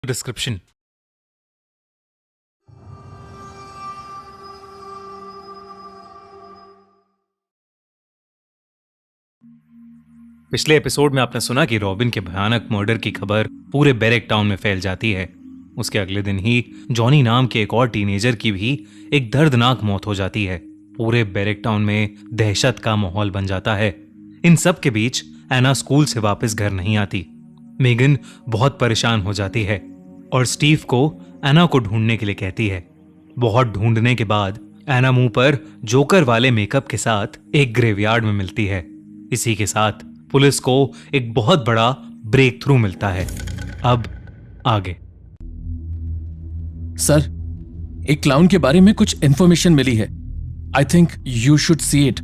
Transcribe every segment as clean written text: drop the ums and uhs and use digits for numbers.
Description. पिछले episode में आपने सुना कि रॉबिन के भयानक मर्डर की खबर पूरे बैरेक टाउन में फैल जाती है। उसके अगले दिन ही जॉनी नाम के एक और टीनेजर की भी एक दर्दनाक मौत हो जाती है। पूरे बैरेक टाउन में दहशत का माहौल बन जाता है। इन सब के बीच एना स्कूल से वापस घर नहीं आती। मेगन बहुत परेशान हो जाती है और स्टीव को एना को ढूंढने के लिए कहती है। बहुत ढूंढने के बाद एना मुंह पर जोकर वाले मेकअप के साथ एक ग्रेवयार्ड में मिलती है। इसी के साथ पुलिस को एक बहुत बड़ा ब्रेक थ्रू मिलता है। अब आगे। सर, एक क्लाउन के बारे में कुछ इंफॉर्मेशन मिली है। I think you should see it.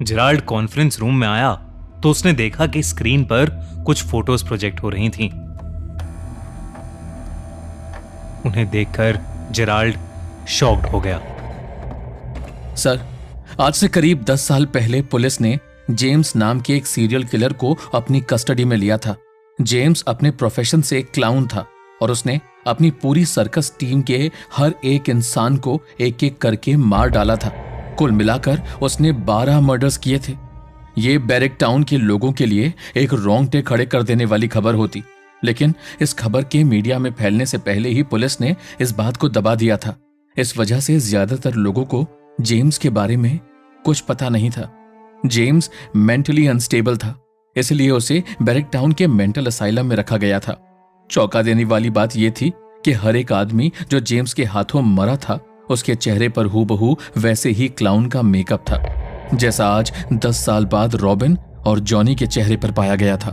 Gerald conference room में आया तो उसने देखा कि स्क्रीन पर कुछ फोटोज प्रोजेक्ट हो रही थीं। उन्हें देखकर जेराल्ड शॉक्ड हो गया। सर, आज से करीब 10 साल पहले पुलिस ने जेम्स नाम के एक सीरियल किलर को अपनी कस्टडी में लिया था। जेम्स अपने प्रोफेशन से एक क्लाउन था और उसने अपनी पूरी सर्कस टीम के हर एक इंसान को एक एक करके मार डाला था। कुल मिलाकर उसने 12 मर्डर्स किए थे। ये बैरेक टाउन के लोगों के लिए एक रोंगटे खड़े कर देने वाली खबर होती, लेकिन इस खबर के मीडिया में फैलने से पहले ही पुलिस ने इस बात को दबा दिया था। इस वजह से ज्यादातर लोगों को जेम्स के बारे में कुछ पता नहीं था। जेम्स मेंटली अनस्टेबल था, इसलिए उसे बैरेक टाउन के मेंटल असाइलम में रखा गया था। चौंका देने वाली बात यह थी कि हर एक आदमी जो जेम्स के हाथों मरा था, उसके चेहरे पर हूबहू वैसे ही क्लाउन का मेकअप था, जैसा आज 10 साल बाद रॉबिन और जॉनी के चेहरे पर पाया गया था।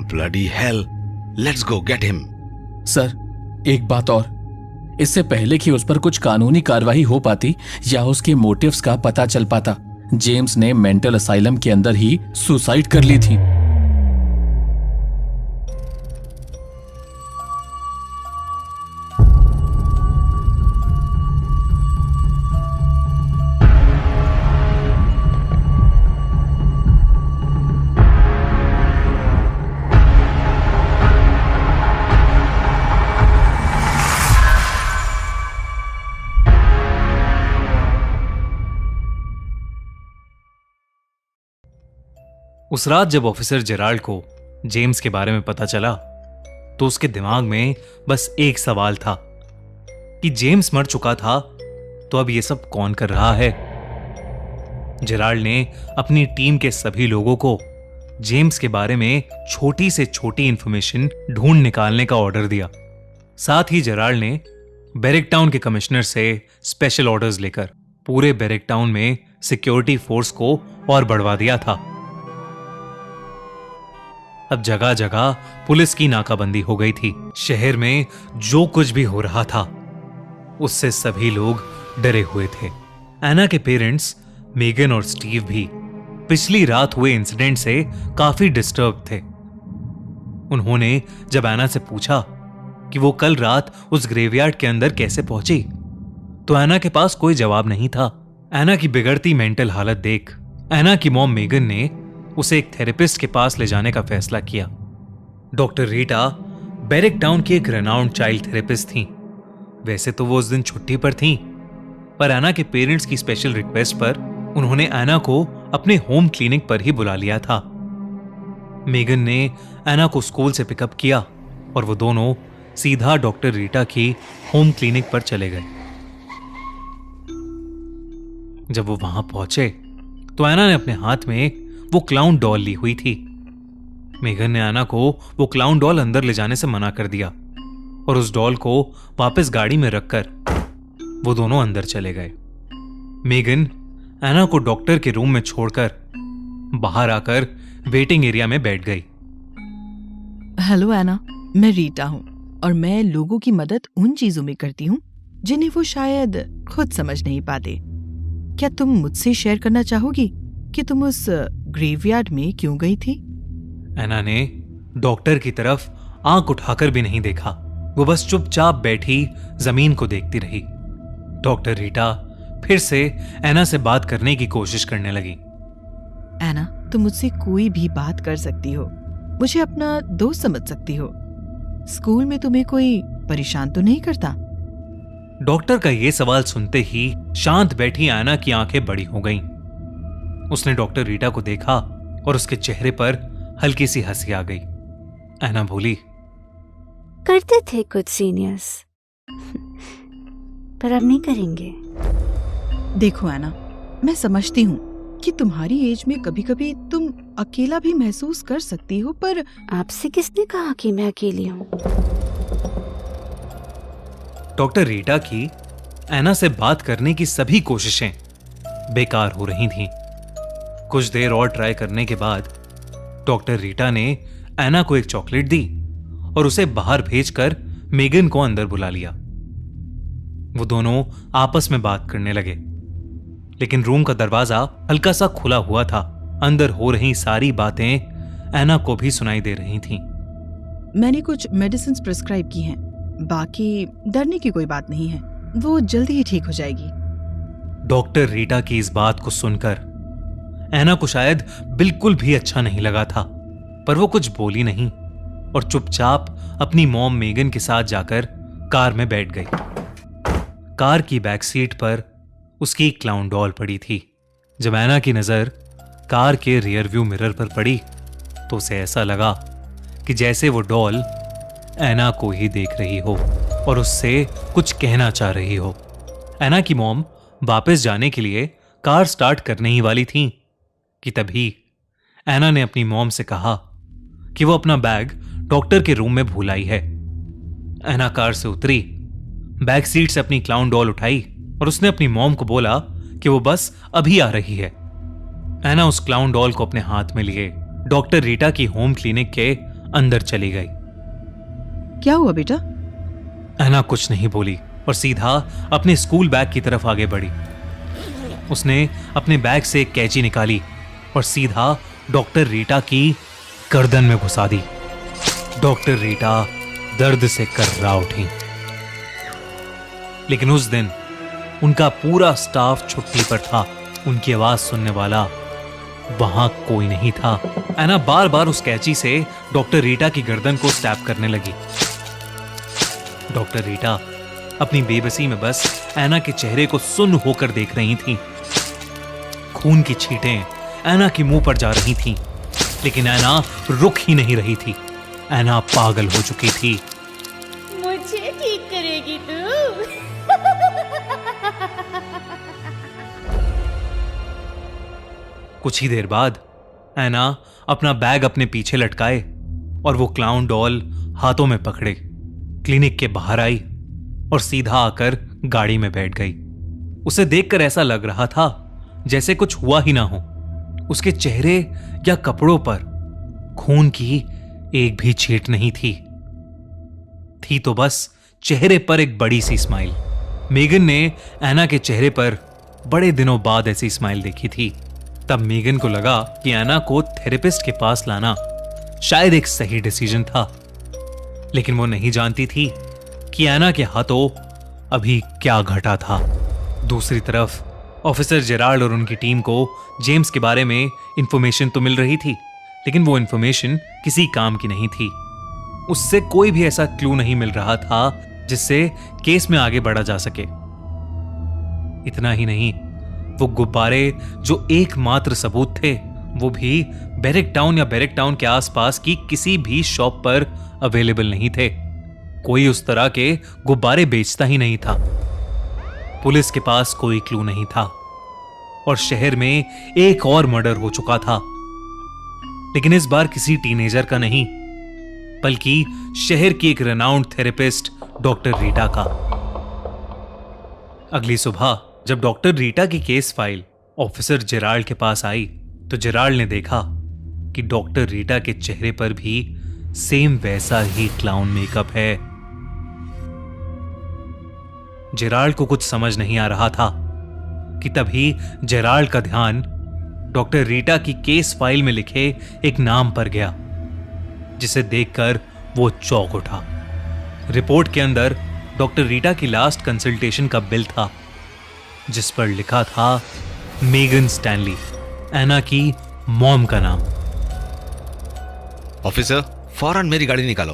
Bloody hell! Let's go get him. Sir, एक बात और। इससे पहले कि उस पर कुछ कानूनी कार्रवाई हो पाती या उसके मोटिव्स का पता चल पाता, जेम्स ने मेंटल असाइलम के अंदर ही सुसाइड कर ली थी। उस रात जब ऑफिसर जेराल्ड को जेम्स के बारे में पता चला तो उसके दिमाग में बस एक सवाल था कि जेम्स मर चुका था तो अब ये सब कौन कर रहा है। जेराल्ड ने अपनी टीम के सभी लोगों को जेम्स के बारे में छोटी से छोटी इंफॉर्मेशन ढूंढ निकालने का ऑर्डर दिया। साथ ही जेराल्ड ने बैरेक टाउन के कमिश्नर से स्पेशल ऑर्डर्स लेकर पूरे बैरेक टाउन में सिक्योरिटी फोर्स को और बढ़वा दिया था। अब जगह जगह पुलिस की नाकाबंदी हो गई थी। शहर में जो कुछ भी हो रहा था उससे सभी लोग डरे हुए थे। एना के पेरेंट्स मेगन और स्टीव भी पिछली रात हुए इंसिडेंट से काफी डिस्टर्ब थे। उन्होंने जब एना से पूछा कि वो कल रात उस ग्रेवयार्ड के अंदर कैसे पहुंची तो एना के पास कोई जवाब नहीं था। एना की बिगड़ती मेंटल हालत देख एना की मॉम मेगन ने उसे एक थेरेपिस्ट के पास ले जाने का फैसला किया। डॉक्टर रीटा बैरेक टाउन की एक रेनाउंड चाइल्ड थेरेपिस्ट थीं। वैसे तो वो उस दिन छुट्टी पर थीं, पर एना के पेरेंट्स की स्पेशल रिक्वेस्ट पर उन्होंने एना को अपने होम क्लिनिक पर ही बुला लिया था। मेगन ने एना को स्कूल से पिकअप किया और वो दोनों सीधा डॉक्टर रीटा की होम क्लिनिक पर चले गए। जब वो वहां पहुंचे तो एना ने अपने हाथ में वो क्लाउन डॉल ली हुई थी। मेगन ने एना को वो क्लाउन डॉल अंदर ले जाने से मना कर दिया और उस डॉल को वापस गाड़ी में रखकर वो दोनों अंदर चले गए। मेगन एना को डॉक्टर के रूम में छोड़कर बाहर आकर वेटिंग एरिया में बैठ गई। हेलो एना, मैं रीटा हूँ और मैं लोगों की मदद उन चीजों में करती हूँ जिन्हें वो शायद खुद समझ नहीं पाते। क्या तुम मुझसे शेयर करना चाहोगी कि तुम उस ग्रेवयार्ड में क्यों गई थी? एना ने डॉक्टर की तरफ आंख उठाकर भी नहीं देखा। वो बस चुपचाप बैठी जमीन को देखती रही। डॉक्टर रीटा फिर से एना से बात करने की कोशिश करने लगी। एना, तुम मुझसे कोई भी बात कर सकती हो, मुझे अपना दोस्त समझ सकती हो, स्कूल में तुम्हें कोई परेशान तो नहीं करता? डॉक्टर का यह सवाल सुनते ही शांत बैठी एना की आंखें बड़ी हो गईं। उसने डॉक्टर रीटा को देखा और उसके चेहरे पर हल्की सी हंसी आ गई। एना बोली, करते थे कुछ सीनियर्स, पर अब नहीं करेंगे। देखो एना, मैं समझती हूँ कि तुम्हारी एज में कभी कभी तुम अकेला भी महसूस कर सकती हो, पर आपसे किसने कहा कि मैं अकेली हूँ? डॉक्टर रीटा की एना से बात करने की सभी कोशिशें बेकार हो रही थीं। कुछ देर और ट्राई करने के बाद डॉक्टर रीटा ने एना को एक चॉकलेट दी और उसे बाहर भेजकर मेगन को अंदर बुला लिया। वो दोनों आपस में बात करने लगे, लेकिन रूम का दरवाजा हल्का सा खुला हुआ था। अंदर हो रही सारी बातें एना को भी सुनाई दे रही थीं। मैंने कुछ मेडिसिन प्रिस्क्राइब की हैं, बाकी डरने की कोई बात नहीं है, वो जल्दी ही ठीक हो जाएगी। डॉक्टर रीटा की इस बात को सुनकर एना को शायद बिल्कुल भी अच्छा नहीं लगा था, पर वो कुछ बोली नहीं और चुपचाप अपनी मॉम मेगन के साथ जाकर कार में बैठ गई। कार की बैक सीट पर उसकी क्लाउन डॉल पड़ी थी। जब एना की नजर कार के रियर व्यू मिरर पर पड़ी तो उसे ऐसा लगा कि जैसे वो डॉल एना को ही देख रही हो और उससे कुछ कहना चाह रही हो। एना की मॉम वापस जाने के लिए कार स्टार्ट करने ही वाली थी कि तभी एना ने अपनी मॉम से कहा कि वो अपना बैग डॉक्टर के रूम में भूल आई है। एना कार से उतरी, बैक सीट से अपनी क्लाउन डॉल उठाई और उसने अपनी मॉम को बोला कि वो बस अभी आ रही है। एना उस क्लाउन डॉल को अपने हाथ में लिए डॉक्टर रीटा की होम क्लिनिक के अंदर चली गई। क्या हुआ बेटा? एना कुछ नहीं बोली और सीधा अपने स्कूल बैग की तरफ आगे बढ़ी। उसने अपने बैग से एक कैंची निकाली और सीधा डॉक्टर रीटा की गर्दन में घुसा दी। डॉक्टर रीटा दर्द से कर्रा उठी। लेकिन उस दिन उनका पूरा स्टाफ छुट्टी पर था। उनकी आवाज सुनने वाला वहां कोई नहीं था। एना बार बार उस कैंची से डॉक्टर रीटा की गर्दन को स्टैब करने लगी। डॉक्टर रीटा अपनी बेबसी में बस एना के चेहरे को सुन्न होकर देख रही थीं। खून की छींटें एना के मुंह पर जा रही थीं, लेकिन एना रुक ही नहीं रही थी। एना पागल हो चुकी थी। मुझे ठीक करेगी तू? कुछ ही देर बाद एना अपना बैग अपने पीछे लटकाए और वो क्लाउन डॉल हाथों में पकड़े क्लिनिक के बाहर आई और सीधा आकर गाड़ी में बैठ गई। उसे देखकर ऐसा लग रहा था जैसे कुछ हुआ ही ना हो। उसके चेहरे या कपड़ों पर खून की एक भी छींट नहीं थी तो बस चेहरे पर एक बड़ी सी स्माइल। मेगन ने एना के चेहरे पर बड़े दिनों बाद ऐसी स्माइल देखी थी। तब मेगन को लगा कि एना को थेरेपिस्ट के पास लाना शायद एक सही डिसीजन था, लेकिन वो नहीं जानती थी कि एना के हाथों अभी क्या घटा था। दूसरी तरफ ऑफिसर जेराल्ड और उनकी टीम को जेम्स के बारे में इंफॉर्मेशन तो मिल रही थी, लेकिन वो इंफॉर्मेशन किसी काम की नहीं थी। उससे कोई भी ऐसा क्लू नहीं मिल रहा था जिससे केस में आगे बढ़ा जा सके। इतना ही नहीं, वो गुब्बारे जो एकमात्र सबूत थे वो भी बैरक टाउन या बैरक टाउन के आसपास की किसी भी शॉप पर अवेलेबल नहीं थे। कोई उस तरह के गुब्बारे बेचता ही नहीं था। पुलिस के पास कोई क्लू नहीं था और शहर में एक और मर्डर हो चुका था, लेकिन इस बार किसी टीनेजर का नहीं, बल्कि शहर की एक रेनाउंड थेरेपिस्ट डॉक्टर रीटा का। अगली सुबह जब डॉक्टर रीटा की केस फाइल ऑफिसर जेराल्ड के पास आई तो जेराल्ड ने देखा कि डॉक्टर रीटा के चेहरे पर भी सेम वैसा ही क्लाउन मेकअप है। जेराल्ड को कुछ समझ नहीं आ रहा था कि तभी जेराल्ड का ध्यान डॉक्टर रीटा की केस फाइल में लिखे एक नाम पर गया, जिसे देखकर वो चौंक उठा। रिपोर्ट के अंदर डॉक्टर रीटा की लास्ट कंसल्टेशन का बिल था, जिस पर लिखा था मेगन स्टैनली, एना की मॉम का नाम। ऑफिसर, फौरन मेरी गाड़ी निकालो।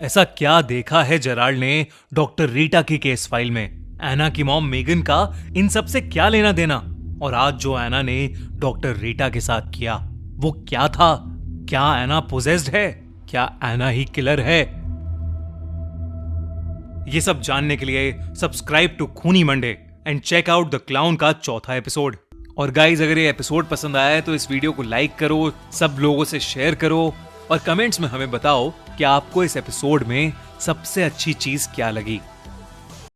ऐसा क्या देखा है जेराल्ड ने डॉक्टर रीटा की केस फाइल में? एना की मॉम मेगन का इन सब से क्या लेना देना? और आज जो एना ने डॉक्टर रीटा के साथ किया वो क्या था? क्या एना पोजेस्ड है? क्या एना ही किलर है? ये सब जानने के लिए सब्सक्राइब टू खूनी Monday and check out the clown का चौथा एपिसोड। और गाइज, अगर ये एपिसोड पसंद आया है तो इस वीडियो को लाइक करो, सब लोगों से शेयर करो और कमेंट्स में हमें बताओ कि आपको इस एपिसोड में सबसे अच्छी चीज क्या लगी।